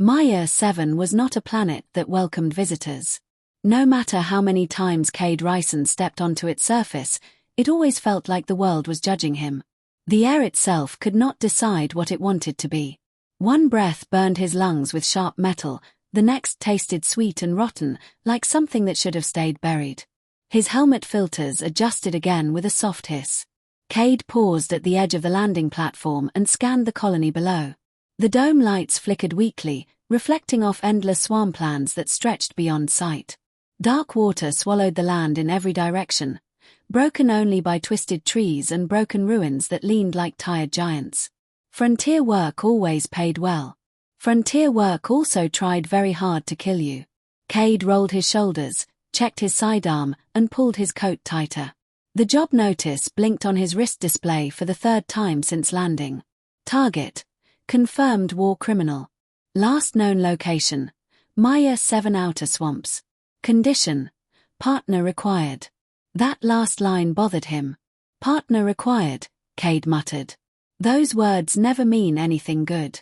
Maya 7 was not a planet that welcomed visitors. No matter how many times Cade Ryson stepped onto its surface, it always felt like the world was judging him. The air itself could not decide what it wanted to be. One breath burned his lungs with sharp metal, the next tasted sweet and rotten, like something that should have stayed buried. His helmet filters adjusted again with a soft hiss. Cade paused at the edge of the landing platform and scanned the colony below. The dome lights flickered weakly, reflecting off endless swamplands that stretched beyond sight. Dark water swallowed the land in every direction, broken only by twisted trees and broken ruins that leaned like tired giants. Frontier work always paid well. Frontier work also tried very hard to kill you. Cade rolled his shoulders, checked his sidearm, and pulled his coat tighter. The job notice blinked on his wrist display for the third time since landing. Target: confirmed war criminal. Last known location: Maya 7 Outer Swamps. Condition: partner required. That last line bothered him. Partner required, Cade muttered. Those words never mean anything good.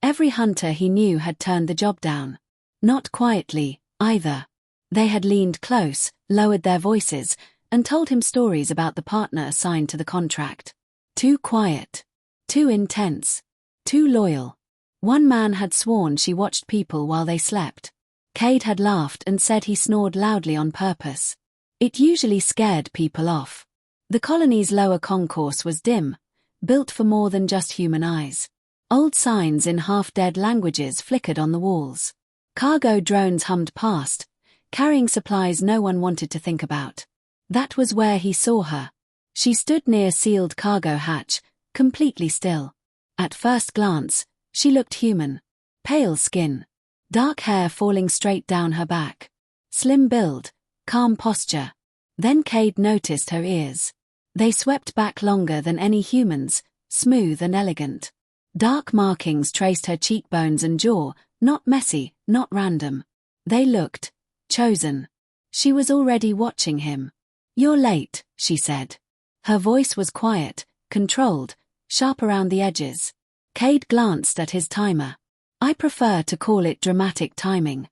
Every hunter he knew had turned the job down. Not quietly, either. They had leaned close, lowered their voices, and told him stories about the partner assigned to the contract. Too quiet. Too intense. Too loyal. One man had sworn she watched people while they slept. Cade had laughed and said he snored loudly on purpose. It usually scared people off. The colony's lower concourse was dim, built for more than just human eyes. Old signs in half-dead languages flickered on the walls. Cargo drones hummed past, carrying supplies no one wanted to think about. That was where he saw her. She stood near sealed cargo hatch, completely still. At first glance, she looked human. Pale skin. Dark hair falling straight down her back. Slim build, calm posture. Then Cade noticed her ears. They swept back longer than any human's, smooth and elegant. Dark markings traced her cheekbones and jaw, not messy, not random. They looked chosen. She was already watching him. "You're late," she said. Her voice was quiet, controlled, sharp around the edges. Cade glanced at his timer. "I prefer to call it dramatic timing."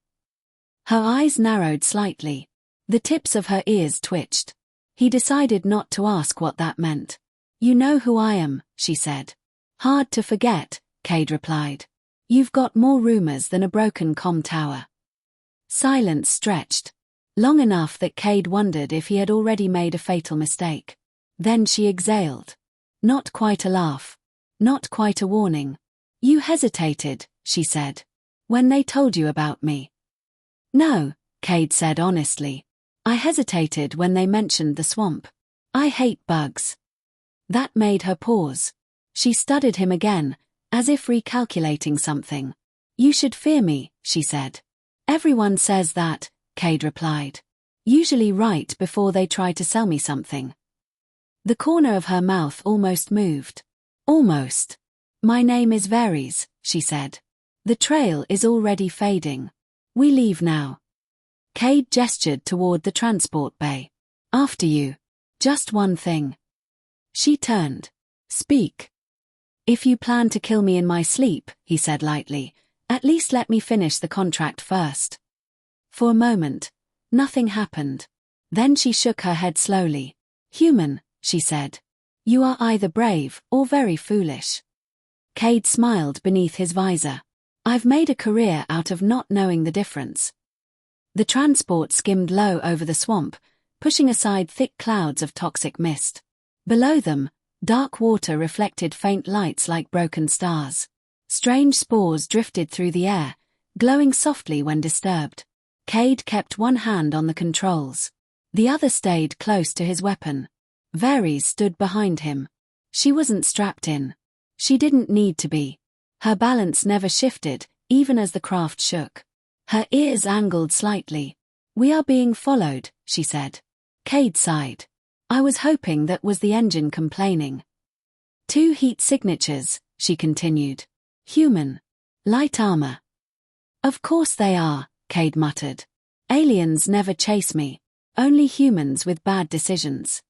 Her eyes narrowed slightly. The tips of her ears twitched. He decided not to ask what that meant. "You know who I am," she said. "Hard to forget," Cade replied. "You've got more rumors than a broken comm tower." Silence stretched. Long enough that Cade wondered if he had already made a fatal mistake. Then she exhaled. Not quite a laugh. Not quite a warning. "You hesitated," she said. "When they told you about me." "No," Cade said honestly. "I hesitated when they mentioned the swamp. I hate bugs." That made her pause. She studied him again, as if recalculating something. "You should fear me," she said. "Everyone says that," Cade replied. "Usually right before they try to sell me something." The corner of her mouth almost moved. "Almost. My name is Varies," she said. "The trail is already fading. We leave now." Cade gestured toward the transport bay. "After you. Just one thing." She turned. "Speak." "If you plan to kill me in my sleep," he said lightly, "at least let me finish the contract first." For a moment, nothing happened. Then she shook her head slowly. "Human," she said. "You are either brave or very foolish." Cade smiled beneath his visor. "I've made a career out of not knowing the difference." The transport skimmed low over the swamp, pushing aside thick clouds of toxic mist. Below them, dark water reflected faint lights like broken stars. Strange spores drifted through the air, glowing softly when disturbed. Cade kept one hand on the controls. The other stayed close to his weapon. Varies stood behind him. She wasn't strapped in. She didn't need to be. Her balance never shifted, even as the craft shook. Her ears angled slightly. "We are being followed," she said. Cade sighed. "I was hoping that was the engine complaining." "2 heat signatures," she continued. "Human. Light armor." "Of course they are," Cade muttered. "Aliens never chase me. Only humans with bad decisions."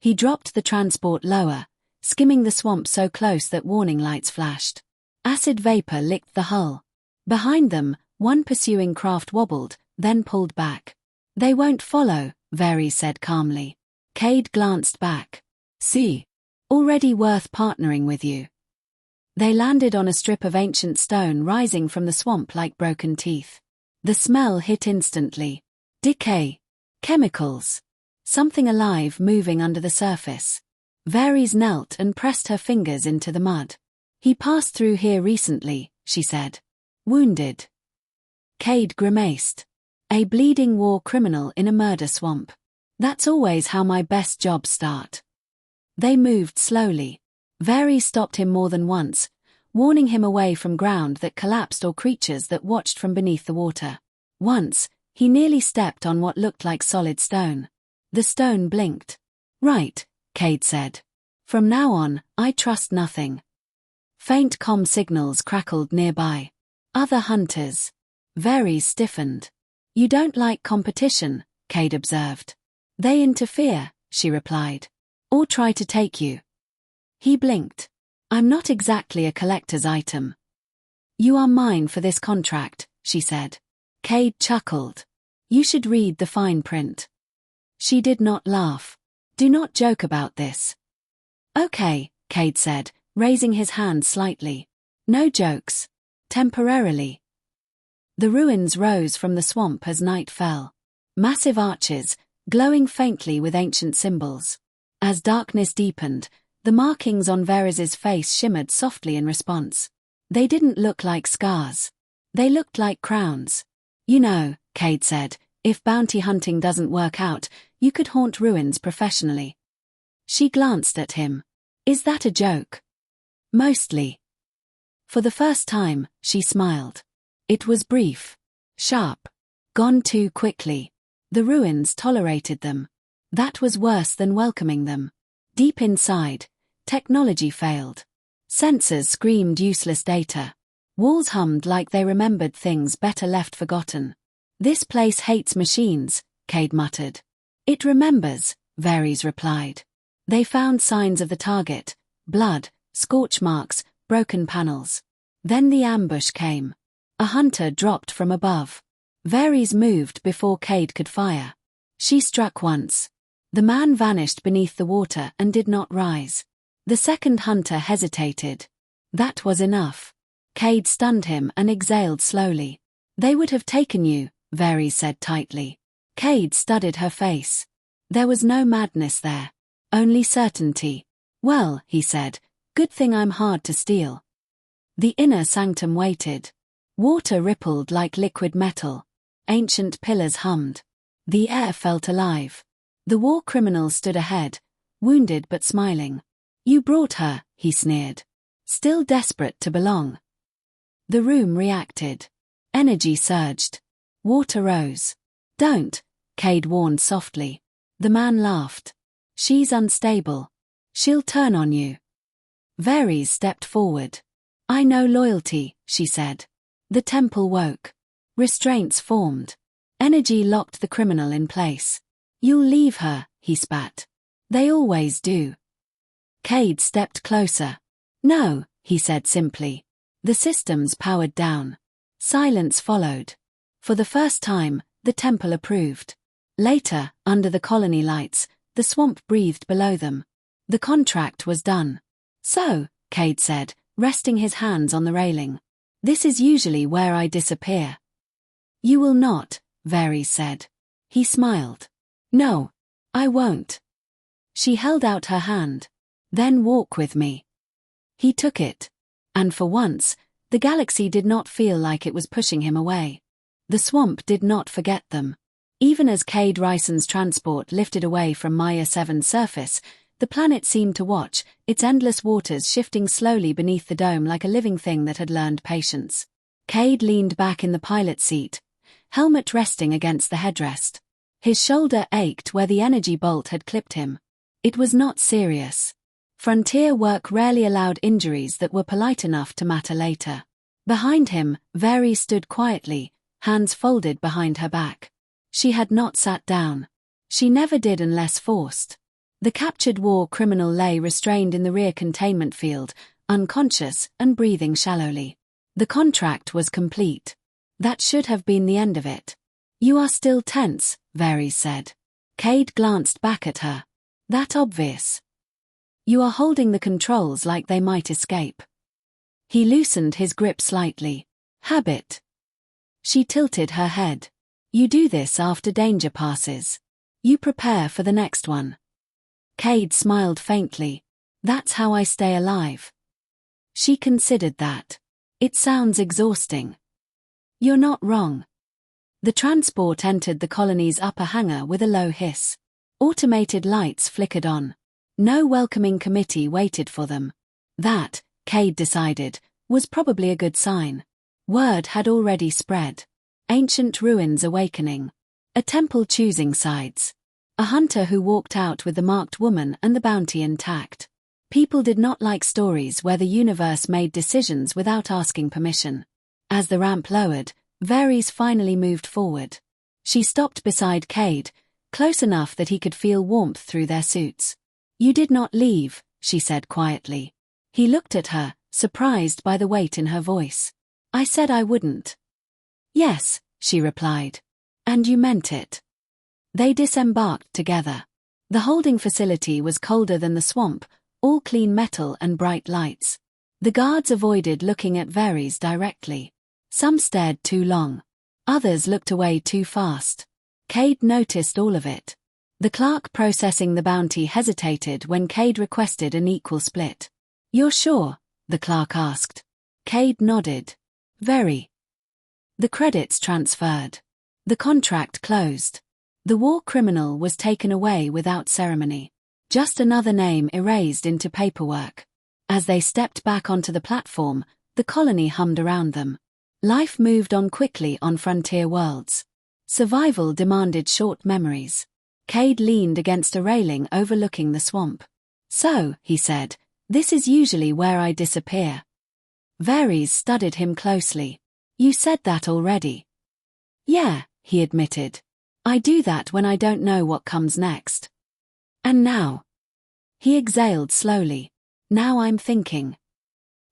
He dropped the transport lower, skimming the swamp so close that warning lights flashed. Acid vapor licked the hull. Behind them, one pursuing craft wobbled, then pulled back. They won't follow, Varys said calmly. Cade glanced back. See? Already worth partnering with you. They landed on a strip of ancient stone rising from the swamp like broken teeth. The smell hit instantly. Decay. Chemicals. Something alive moving under the surface. Varys knelt and pressed her fingers into the mud. He passed through here recently, she said. Wounded. Cade grimaced. A bleeding war criminal in a murder swamp. That's always how my best jobs start. They moved slowly. Varys stopped him more than once, warning him away from ground that collapsed or creatures that watched from beneath the water. Once, he nearly stepped on what looked like solid stone. The stone blinked. Right, Cade said. From now on, I trust nothing. Faint comm signals crackled nearby. Other hunters. Varys stiffened. You don't like competition, Cade observed. They interfere, she replied. Or try to take you. He blinked. I'm not exactly a collector's item. You are mine for this contract, she said. Cade chuckled. You should read the fine print. She did not laugh. Do not joke about this. Okay, Cade said, raising his hand slightly. No jokes. Temporarily. The ruins rose from the swamp as night fell. Massive arches, glowing faintly with ancient symbols. As darkness deepened, the markings on Varys's face shimmered softly in response. They didn't look like scars. They looked like crowns. You know, Cade said, if bounty hunting doesn't work out, you could haunt ruins professionally. She glanced at him. Is that a joke? Mostly. For the first time, she smiled. It was brief. Sharp. Gone too quickly. The ruins tolerated them. That was worse than welcoming them. Deep inside, technology failed. Sensors screamed useless data. Walls hummed like they remembered things better left forgotten. This place hates machines, Cade muttered. It remembers, Varys replied. They found signs of the target, blood, scorch marks, broken panels. Then the ambush came. A hunter dropped from above. Varys moved before Cade could fire. She struck once. The man vanished beneath the water and did not rise. The second hunter hesitated. That was enough. Cade stunned him and exhaled slowly. They would have taken you, Varys said tightly. Cade studied her face. There was no madness there. Only certainty. Well, he said, good thing I'm hard to steal. The inner sanctum waited. Water rippled like liquid metal. Ancient pillars hummed. The air felt alive. The war criminal stood ahead, wounded but smiling. You brought her, he sneered. Still desperate to belong. The room reacted. Energy surged. Water rose. Don't, Cade warned softly. The man laughed. She's unstable. She'll turn on you. Varys stepped forward. I know loyalty, she said. The temple woke. Restraints formed. Energy locked the criminal in place. You'll leave her, he spat. They always do. Cade stepped closer. No, he said simply. The systems powered down. Silence followed. For the first time, the temple approved. Later, under the colony lights, the swamp breathed below them. The contract was done. So, Cade said, resting his hands on the railing. This is usually where I disappear. You will not, Varys said. He smiled. No, I won't. She held out her hand. Then walk with me. He took it. And for once, the galaxy did not feel like it was pushing him away. The swamp did not forget them. Even as Cade Ryson's transport lifted away from Maya 7's surface, the planet seemed to watch, its endless waters shifting slowly beneath the dome like a living thing that had learned patience. Cade leaned back in the pilot seat, helmet resting against the headrest. His shoulder ached where the energy bolt had clipped him. It was not serious. Frontier work rarely allowed injuries that were polite enough to matter later. Behind him, Varys stood quietly, hands folded behind her back. She had not sat down. She never did unless forced. The captured war criminal lay restrained in the rear containment field, unconscious and breathing shallowly. The contract was complete. That should have been the end of it. You are still tense, Varys said. Cade glanced back at her. That obvious. You are holding the controls like they might escape. He loosened his grip slightly. Habit. She tilted her head. You do this after danger passes. You prepare for the next one. Cade smiled faintly. That's how I stay alive. She considered that. It sounds exhausting. You're not wrong. The transport entered the colony's upper hangar with a low hiss. Automated lights flickered on. No welcoming committee waited for them. That, Cade decided, was probably a good sign. Word had already spread. Ancient ruins awakening. A temple choosing sides. A hunter who walked out with the marked woman and the bounty intact. People did not like stories where the universe made decisions without asking permission. As the ramp lowered, Varys finally moved forward. She stopped beside Cade, close enough that he could feel warmth through their suits. You did not leave, she said quietly. He looked at her, surprised by the weight in her voice. I said I wouldn't. Yes, she replied. And you meant it. They disembarked together. The holding facility was colder than the swamp, all clean metal and bright lights. The guards avoided looking at Varys directly. Some stared too long. Others looked away too fast. Cade noticed all of it. The clerk processing the bounty hesitated when Cade requested an equal split. You're sure? The clerk asked. Cade nodded. Very. The credits transferred. The contract closed. The war criminal was taken away without ceremony. Just another name erased into paperwork. As they stepped back onto the platform, the colony hummed around them. Life moved on quickly on frontier worlds. Survival demanded short memories. Cade leaned against a railing overlooking the swamp. So, he said, this is usually where I disappear. Varys studied him closely. You said that already. Yeah, he admitted. I do that when I don't know what comes next. And now? He exhaled slowly. Now I'm thinking.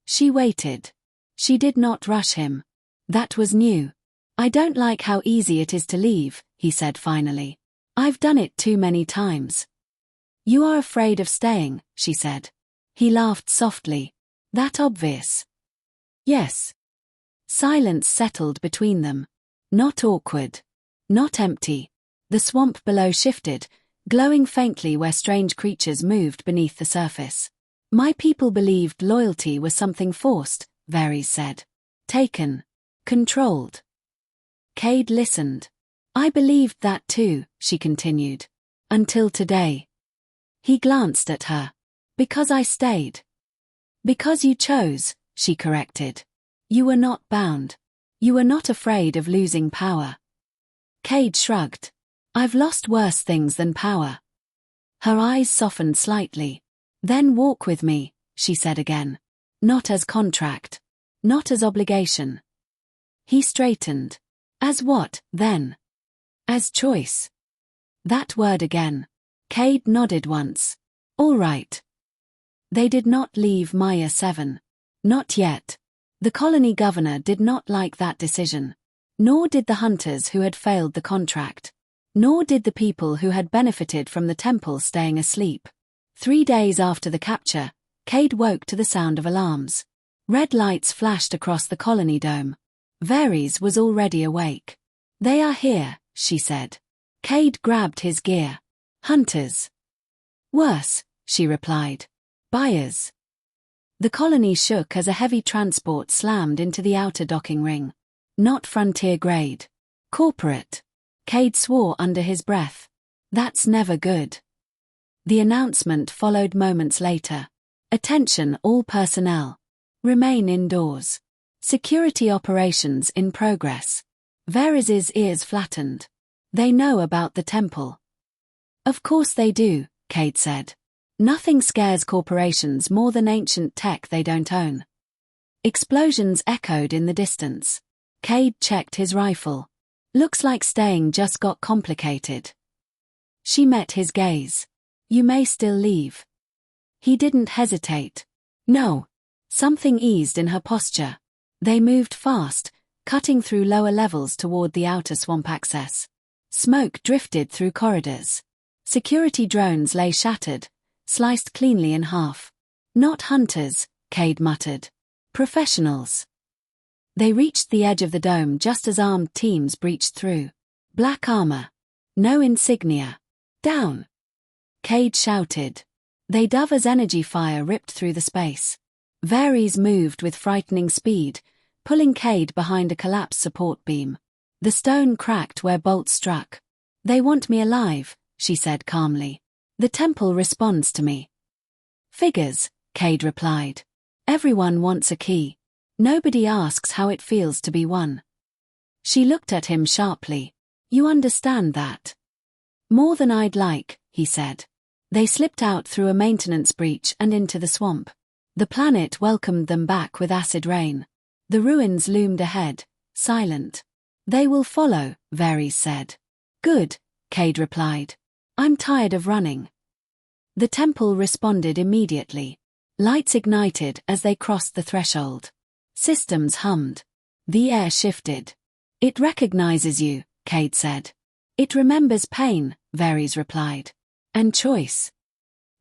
She waited. She did not rush him. That was new. I don't like how easy it is to leave, he said finally. I've done it too many times. You are afraid of staying, she said. He laughed softly. That obvious? Yes. Silence settled between them. Not awkward. Not empty. The swamp below shifted, glowing faintly where strange creatures moved beneath the surface. My people believed loyalty was something forced, Varys said. Taken. Controlled. Cade listened. I believed that too, she continued. Until today. He glanced at her. Because I stayed. Because you chose, she corrected. You were not bound. You were not afraid of losing power. Cade shrugged. I've lost worse things than power. Her eyes softened slightly. Then walk with me, she said again. Not as contract. Not as obligation. He straightened. As what, then? As choice. That word again. Cade nodded once. All right. They did not leave Maya 7. Not yet. The colony governor did not like that decision. Nor did the hunters who had failed the contract. Nor did the people who had benefited from the temple staying asleep. 3 days after the capture, Cade woke to the sound of alarms. Red lights flashed across the colony dome. Varys was already awake. They are here, she said. Cade grabbed his gear. Hunters. Worse, she replied. Buyers. The colony shook as a heavy transport slammed into the outer docking ring. Not frontier grade. Corporate. Cade swore under his breath. That's never good. The announcement followed moments later. Attention all personnel. Remain indoors. Security operations in progress. Varys's ears flattened. They know about the temple. Of course they do, Cade said. Nothing scares corporations more than ancient tech they don't own. Explosions echoed in the distance. Cade checked his rifle. Looks like staying just got complicated. She met his gaze. You may still leave. He didn't hesitate. No. Something eased in her posture. They moved fast, cutting through lower levels toward the outer swamp access. Smoke drifted through corridors. Security drones lay shattered, sliced cleanly in half. Not hunters, Cade muttered. Professionals. They reached the edge of the dome just as armed teams breached through. Black armor. No insignia. Down! Cade shouted. They dove as energy fire ripped through the space. Varys moved with frightening speed, pulling Cade behind a collapsed support beam. The stone cracked where bolts struck. They want me alive, she said calmly. The temple responds to me. Figures, Cade replied. Everyone wants a key. Nobody asks how it feels to be one. She looked at him sharply. You understand that? More than I'd like, he said. They slipped out through a maintenance breach and into the swamp. The planet welcomed them back with acid rain. The ruins loomed ahead, silent. They will follow, Varys said. Good, Cade replied. I'm tired of running. The temple responded immediately. Lights ignited as they crossed the threshold. Systems hummed. The air shifted. It recognizes you, Cade said. It remembers pain, Varys replied. And choice.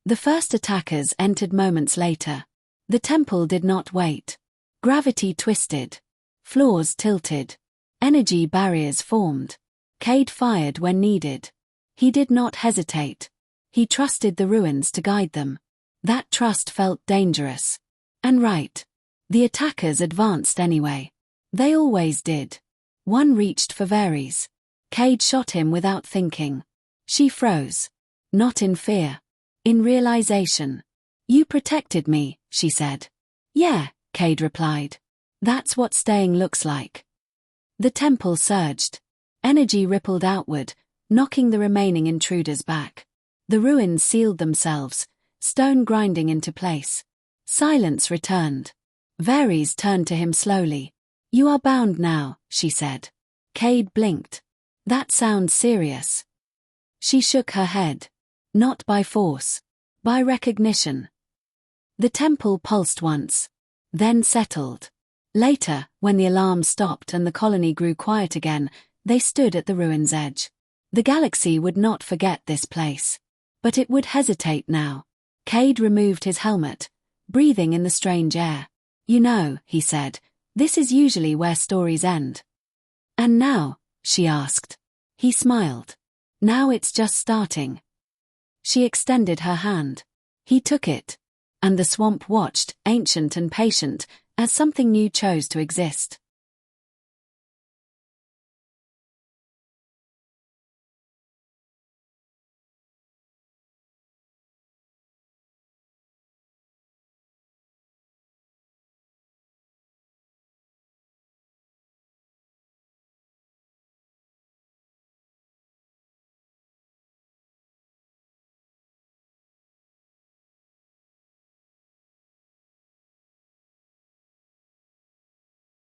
The first attackers entered moments later. The temple did not wait. Gravity twisted. Floors tilted. Energy barriers formed. Cade fired when needed. He did not hesitate. He trusted the ruins to guide them. That trust felt dangerous. And right. The attackers advanced anyway. They always did. One reached for Varys. Cade shot him without thinking. She froze. Not in fear. In realization. You protected me, she said. Yeah, Cade replied. That's what staying looks like. The temple surged. Energy rippled outward, knocking the remaining intruders back. The ruins sealed themselves, stone grinding into place. Silence returned. Varys turned to him slowly. You are bound now, she said. Cade blinked. That sounds serious. She shook her head. Not by force. By recognition. The temple pulsed once. Then settled. Later, when the alarm stopped and the colony grew quiet again, they stood at the ruin's edge. The galaxy would not forget this place. But it would hesitate now. Cade removed his helmet, breathing in the strange air. You know, he said, this is usually where stories end. And now? She asked. He smiled. Now it's just starting. She extended her hand. He took it. And the swamp watched, ancient and patient, as something new chose to exist.